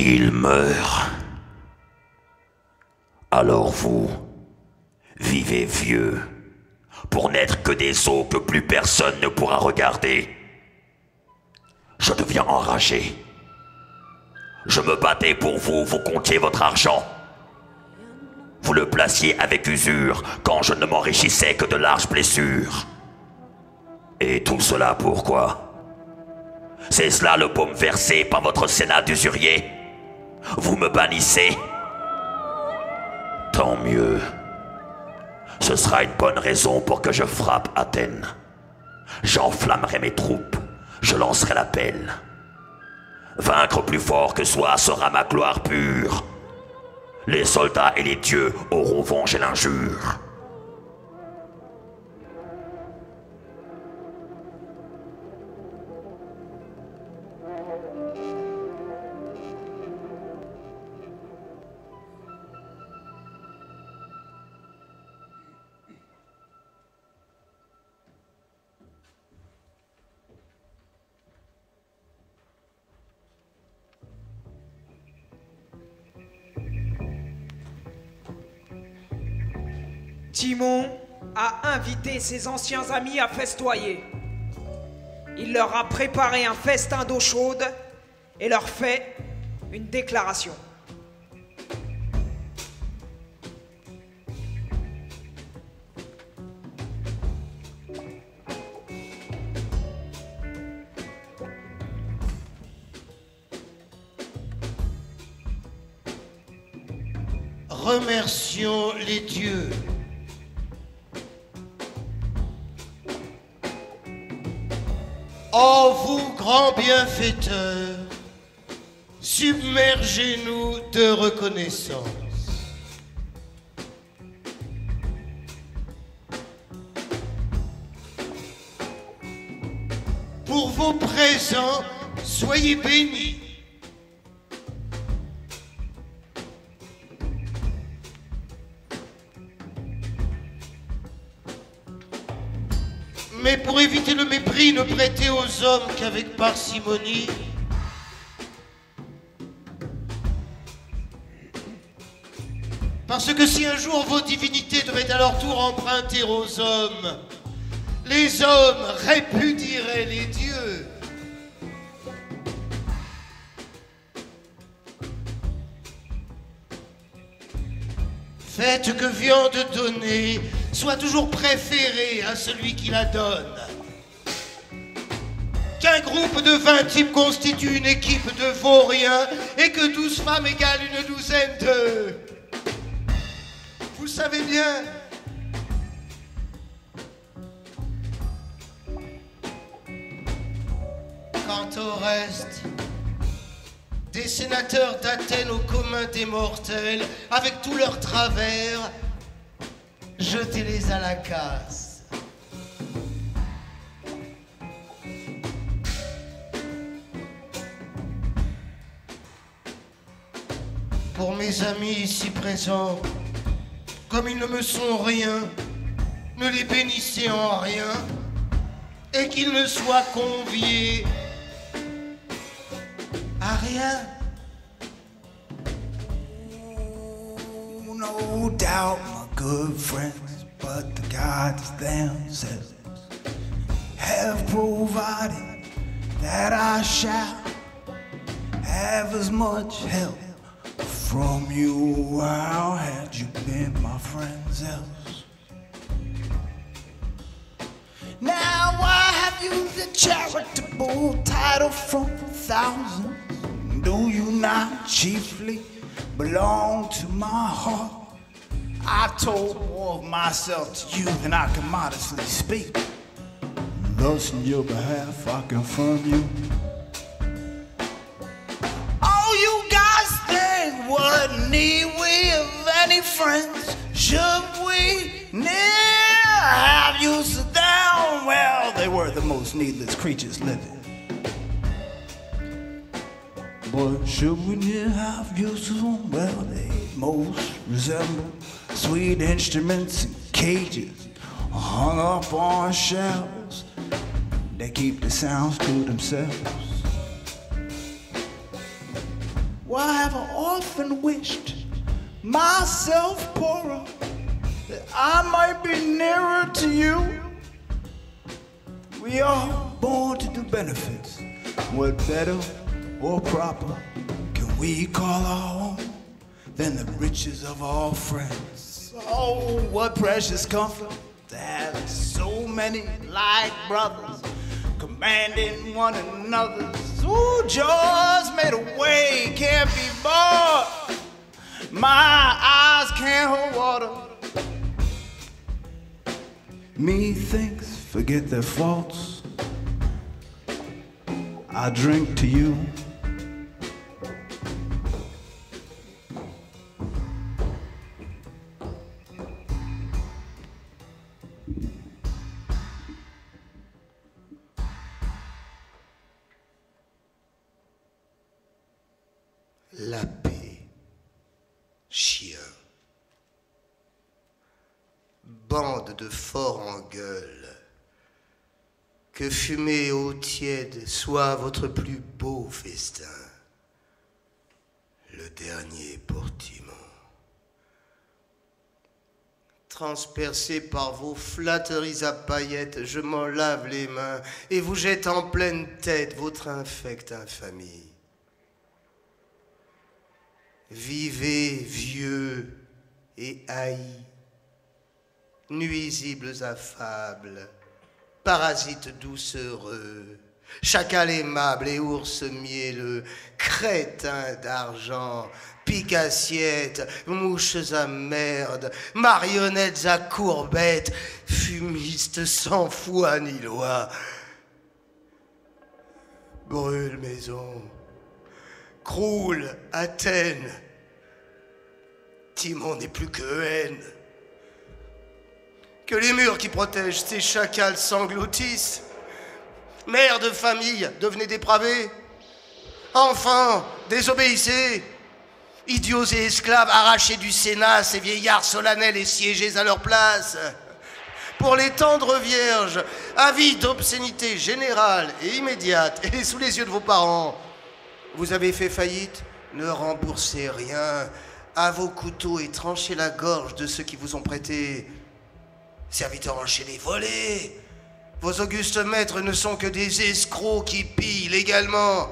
qu'il meure. Alors vous, vivez vieux, pour n'être que des os que plus personne ne pourra regarder. Je deviens enragé. Je me battais pour vous, vous comptiez votre argent. Vous le placiez avec usure, quand je ne m'enrichissais que de larges blessures. Et tout cela pourquoi? C'est cela le baume versé par votre sénat d'usurier. Vous me bannissez. Tant mieux. Ce sera une bonne raison pour que je frappe Athènes. J'enflammerai mes troupes, je lancerai l'appel. Vaincre plus fort que soi sera ma gloire pure. Les soldats et les dieux auront vengé l'injure. Timon a invité ses anciens amis à festoyer. Il leur a préparé un festin d'eau chaude et leur fait une déclaration. Remercions les dieux. Ô vous, grands bienfaiteurs, submergez-nous de reconnaissance. Pour vos présents, soyez bénis. Mais pour éviter le mépris, ne prêtez aux hommes qu'avec parcimonie. Parce que si un jour vos divinités devaient à leur tour emprunter aux hommes, les hommes répudieraient les dieux. Faites que viande donnée soit toujours préférée à celui qui la donne. Qu'un groupe de 20 types constitue une équipe de vauriens et que 12 femmes égalent une douzaine de... Vous savez bien. Quant au reste, des sénateurs d'Athènes au commun des mortels, avec tous leurs travers, jetez-les à la casse. Pour mes amis ici présents, comme ils ne me sont rien, ne les bénissez en rien, et qu'ils ne soient conviés à rien. Oh, no doubt, my good friends, but the gods themselves have provided that I shall have as much help from you. How had you been, my friends, else? Now I have you the charitable title from thousands. Do you not chiefly belong to my heart? I told more of myself to you than I can modestly speak. Thus in your behalf I confirm you. Oh, you guys think what need we of any friends? Should we near have you sit down? Well, they were the most needless creatures living. But should we near have used them? Well, they most resemble sweet instruments in cages hung up on shelves. They keep the sounds to themselves. Why have I often wished myself poorer, that I might be nearer to you? We are born to do benefits. What better or proper can we call our own than the riches of our friends? Oh, what precious comfort to have so many like brothers commanding one another's. Ooh, joys made a way, can't be bought. My eyes can't hold water. Methinks forget their faults. I drink to you. La paix, chien. Bande de forts en gueule. Que fumée eau tiède soit votre plus beau festin. Le dernier pour Timon. Transpercé par vos flatteries à paillettes, je m'en lave les mains et vous jette en pleine tête votre infecte infamie. Vivez vieux et haïs, nuisibles affables, parasites doucereux, chacal aimable et ours mielleux, crétins d'argent, pique-assiettes, mouches à merde, marionnettes à courbettes, fumistes sans foi ni loi. Brûle maison, croule Athènes, Timon n'est plus que haine. Que les murs qui protègent ces chacals s'engloutissent. Mères de famille, devenez dépravés. Enfants, désobéissez. Idiots et esclaves, arrachés du Sénat, ces vieillards solennels et siégés à leur place. Pour les tendres vierges, avis d'obscénité générale et immédiate, et sous les yeux de vos parents, vous avez fait faillite, ne remboursez rien. À vos couteaux et tranchez la gorge de ceux qui vous ont prêté. Serviteurs enchaînés, volés. Vos augustes maîtres ne sont que des escrocs qui pillent légalement.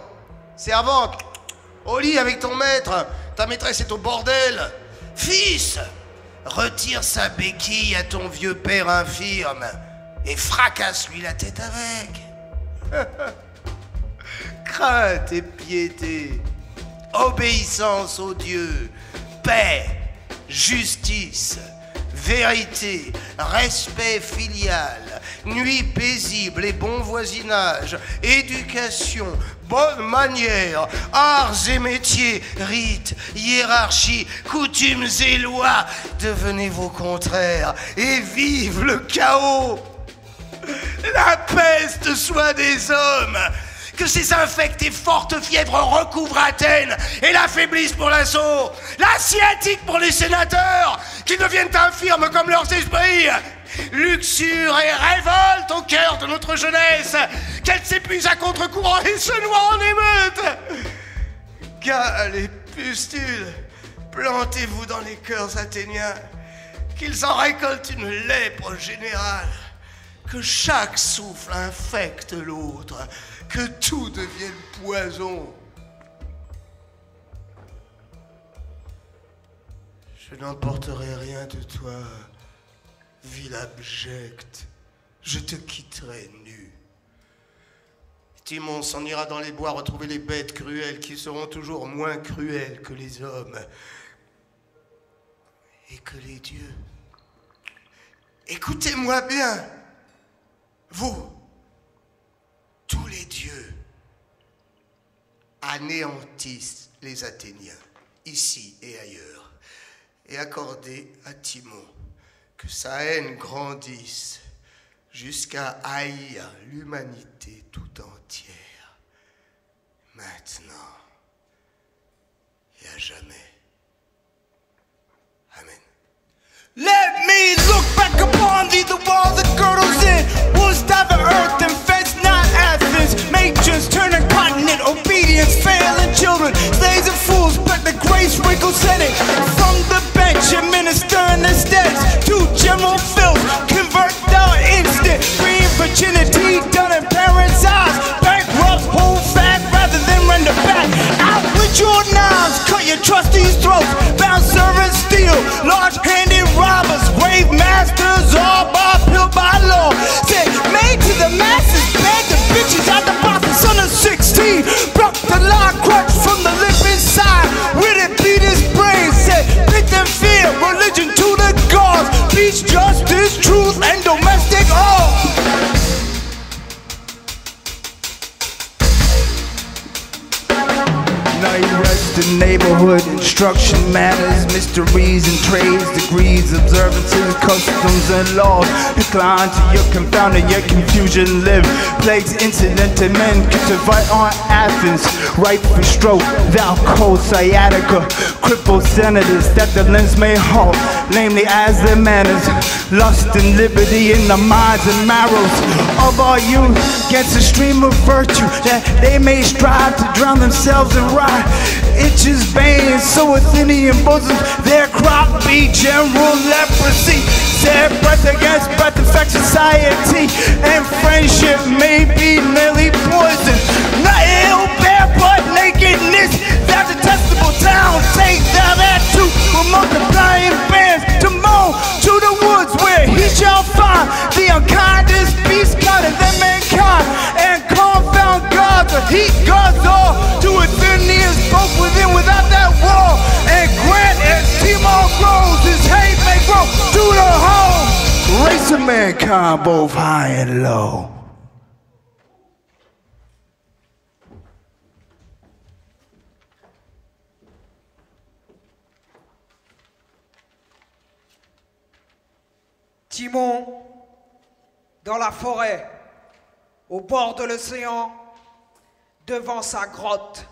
Servante, au lit avec ton maître, ta maîtresse est au bordel. Fils, retire sa béquille à ton vieux père infirme et fracasse-lui la tête avec. Crainte et piété, obéissance aux dieux, paix, justice, vérité, respect filial, nuit paisible et bon voisinage, éducation, bonne manière, arts et métiers, rites, hiérarchie, coutumes et lois, devenez vos contraires et vive le chaos. La peste soit des hommes. Que ces infectes et fortes fièvres recouvrent Athènes et l'affaiblissent pour l'assaut. La sciatique pour les sénateurs, qui deviennent infirmes comme leurs esprits. Luxure et révolte au cœur de notre jeunesse, qu'elle s'épuise à contre-courant et se noie en émeute. Gales et pustules, plantez-vous dans les cœurs athéniens, qu'ils en récoltent une lèpre générale, que chaque souffle infecte l'autre, que tout devienne poison. Je n'emporterai rien de toi, ville abjecte. Je te quitterai nu. Timon s'en ira dans les bois retrouver les bêtes cruelles qui seront toujours moins cruelles que les hommes. Et que les dieux... Écoutez-moi bien, vous, tous les dieux, anéantissent les Athéniens, ici et ailleurs, et accordez à Timon que sa haine grandisse jusqu'à haïr l'humanité tout entière, maintenant et à jamais. Amen. Let me look back upon thee, the wall that girdles in was never earth and fence, not Athens. Matrons turning continent, obedience, failing children, slaves and fools, trustees' throats, bound servants steal, large-handed robbers, grave masters, all by pill by law. Said, made to the masses, beg the bitches out the box. Son of 16, broke the lock crutch from the lip inside. With it beat his brain, said, faith and fear, religion to the gods, peace, justice, truth, and domestic all. Now you rest the neighborhood, instruction matters, mysteries and trades, degrees, observances, customs and laws. Decline to your confounding, your confusion live. Plagues, incident, and men cultivate on Athens. Ripe for stroke, thou cold sciatica. Crippled senators that the limbs may halt, namely as their manners. Lust and liberty in the minds and marrows of our youth, against a stream of virtue that they may strive to drown themselves in rot. Itches, veins, so Athenian bosoms, their crop be general leprosy. Said breath against breath affects society, and friendship may be nearly poison. Not ill, bare but nakedness, that detestable town. Take thou that too, with multiplying bands to moan to the woods where he shall find the unkindest beast kinder than mankind, and confound God, the heat gods all to Athenians both within without that wall, and grant as Timon grows his hate may grow to the whole race of mankind, both high and low. Timon, dans la forêt, au bord de l'océan, devant sa grotte.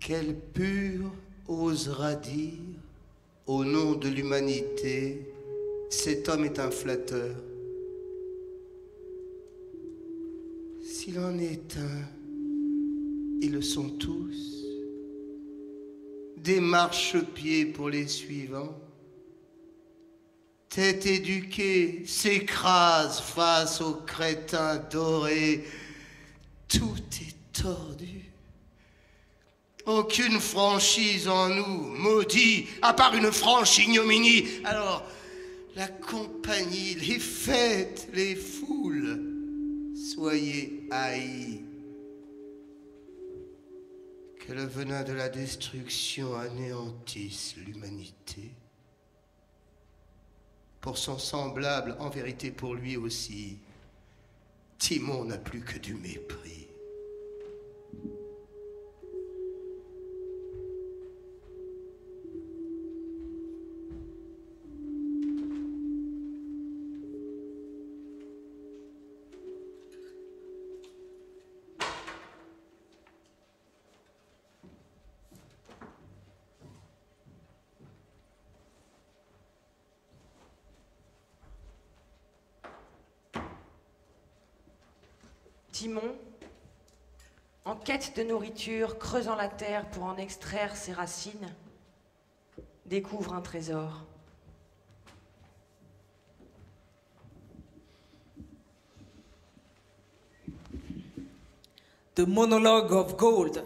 Quel pur osera dire, au nom de l'humanité, cet homme est un flatteur. S'il en est un, ils le sont tous. Des marchepieds pour les suivants. Tête éduquée s'écrase face aux crétins dorés. Tout est tordu. Aucune franchise en nous, maudit, à part une franche ignominie. Alors, la compagnie, les fêtes, les foules, soyez haïs. Que le venin de la destruction anéantisse l'humanité. Pour son semblable, en vérité pour lui aussi, Timon n'a plus que du mépris. Timon, en quête de nourriture, creusant la terre pour en extraire ses racines, découvre un trésor. The Monologue of Gold.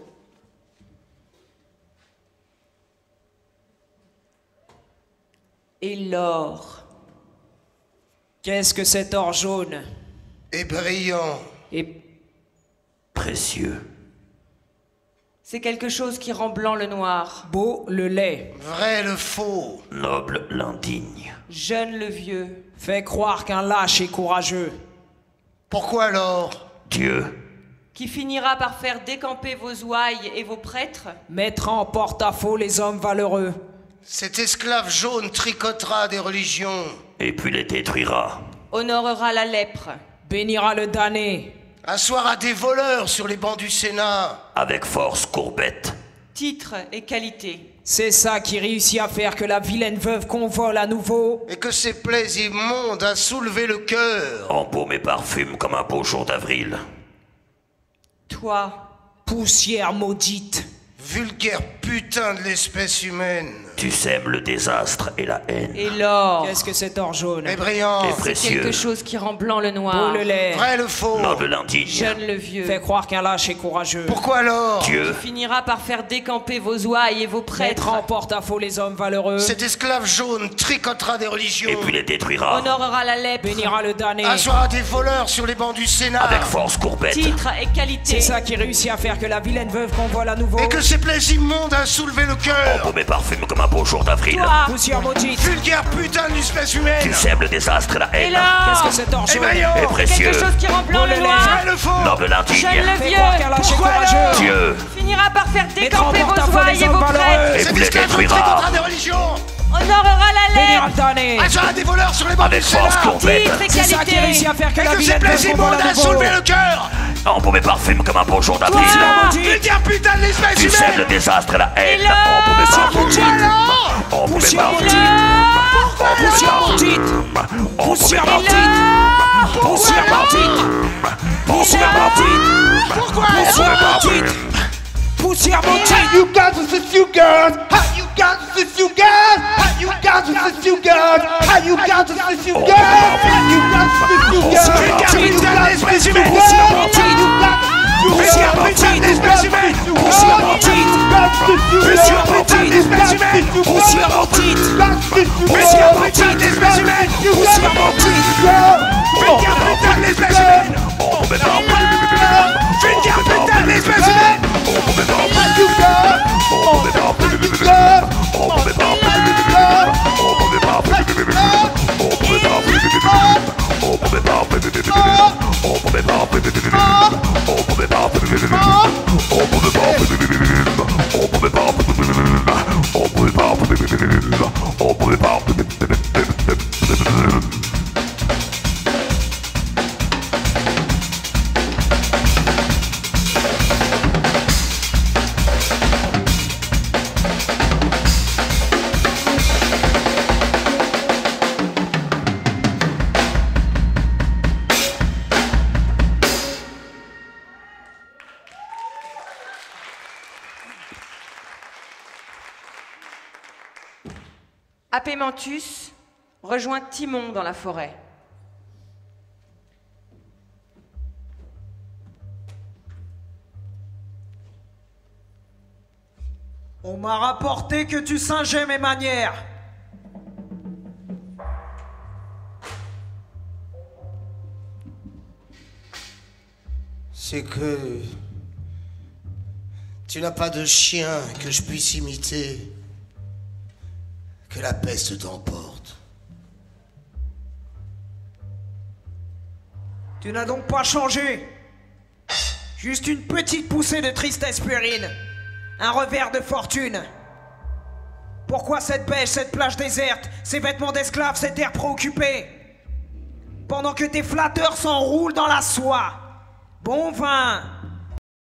Et l'or. Qu'est-ce que cet or jaune Et brillant. et Précieux. C'est quelque chose qui rend blanc le noir, beau le lait? Vrai le faux. Noble l'indigne. jeune le vieux. Fait croire qu'un lâche est courageux. Pourquoi alors? Dieu. Qui finira par faire décamper vos ouailles et vos prêtres? Mettra en porte-à-faux les hommes valeureux. Cet esclave jaune tricotera des religions. Et puis les détruira. Honorera la lèpre. Bénira le damné. Assoira des voleurs sur les bancs du Sénat. Avec force courbette. Titre et qualité. C'est ça qui réussit à faire que la vilaine veuve qu'on vole à nouveau. Et que ces plaies immondes a soulevé le cœur. Embaume et parfume comme un beau jour d'avril. Toi, Poussière maudite. Vulgaire putain de l'espèce humaine. Tu sèmes le désastre et la haine. et l'or. Qu'est-ce que cet or jaune? Et brillant. Et C'est précieux. quelque chose qui rend blanc le Beau noir. le lait. Vrai le faux. Noble l'indigne. Jeune le vieux. Fait croire qu'un lâche est courageux. Pourquoi alors? Dieu. Finira par faire décamper vos ouailles et vos Mettre prêtres. en porte-à-faux les hommes valeureux. Cet esclave jaune tricotera des religions. Et puis les détruira. Honorera la lèpre. Bénira le damné. Assoira des voleurs sur les bancs du Sénat. Avec force courbette. Titre et qualité. C'est ça qui réussit à faire que la vilaine veuve qu'on vole à nouveau. Et que ces plaies immondes a soulevé le cœur. Embaume et parfume comme un beau jour d'avril. Toi, Poussière maudite. Vulgaire putain de l'espèce humaine. Tu sèmes le désastre et la et haine. Qu'est-ce l'or. que cet or Et jaune? brillant. Et précieux. Quelque chose qui rend blanc le Beau le noir. Vrai le faux. Noble l'indigne. Jeune le Fait croire qu'un vieux. lâche est Pourquoi courageux. alors? Dieu. Finira par faire Mettre en décamper vos porte-à-faux ouailles les et hommes vos valeureux. prêtres. Et Cet vous les esclave jaune détruira. tricotera des religions. Honorera la Bénira lèpre. le damné. Assoira des voleurs sur les bancs du Avec force Sénat. courbette. Titre et C'est ça qui réussit qualité. à faire que Et la que ces vilaine plaies veuve qu'on vole immondes à a nouveau. soulevé le cœur. Embaume et parfume comme un beau jour d'avril. Poussière maudite. Vulgaire putain de l'espèce Tu sèmes le humaine. désastre et la haine. Et l'or. Embaume et parfume. Pourquoi alors? Embaume et Poussière parfume. maudite. Poussière maudite. Poussière maudite. Poussière maudite. Poussière maudite. Pourquoi? Poussière maudite. Poussière maudite. You got to sit you girls. How you got to sit you girls. How you got to sit you girls. How you got to sit you girls. You got to sit you girls. Vulgaire putain de l'espèce humaine. Poussière maudite. Vulgaire putain de l'espèce humaine. Poussière maudite. Vulgaire putain de l'espèce humaine. Poussière maudite. Vulgaire putain de l'espèce humaine. Poussière maudite. Vulgaire putain de l'espèce humaine. Embaume et parfume. Vulgaire putain de l'espèce humaine. Embaume et parfume. Embaume et parfume. Embaume et parfume. Embaume et parfume. Embaume et parfume. Embaume et parfume. Embaume et parfume. Embaume et Apémentus rejoint Timon dans la forêt. On m'a rapporté que tu singeais mes manières. C'est que tu n'as pas de chien que je puisse imiter. Que la peste t'emporte. Tu n'as donc pas changé. Juste une petite poussée de tristesse puérile. Un revers de fortune. Pourquoi cette beige, cette plage déserte, ces vêtements d'esclaves, cet air préoccupé? Pendant que tes flatteurs s'enroulent dans la soie. Bon vin,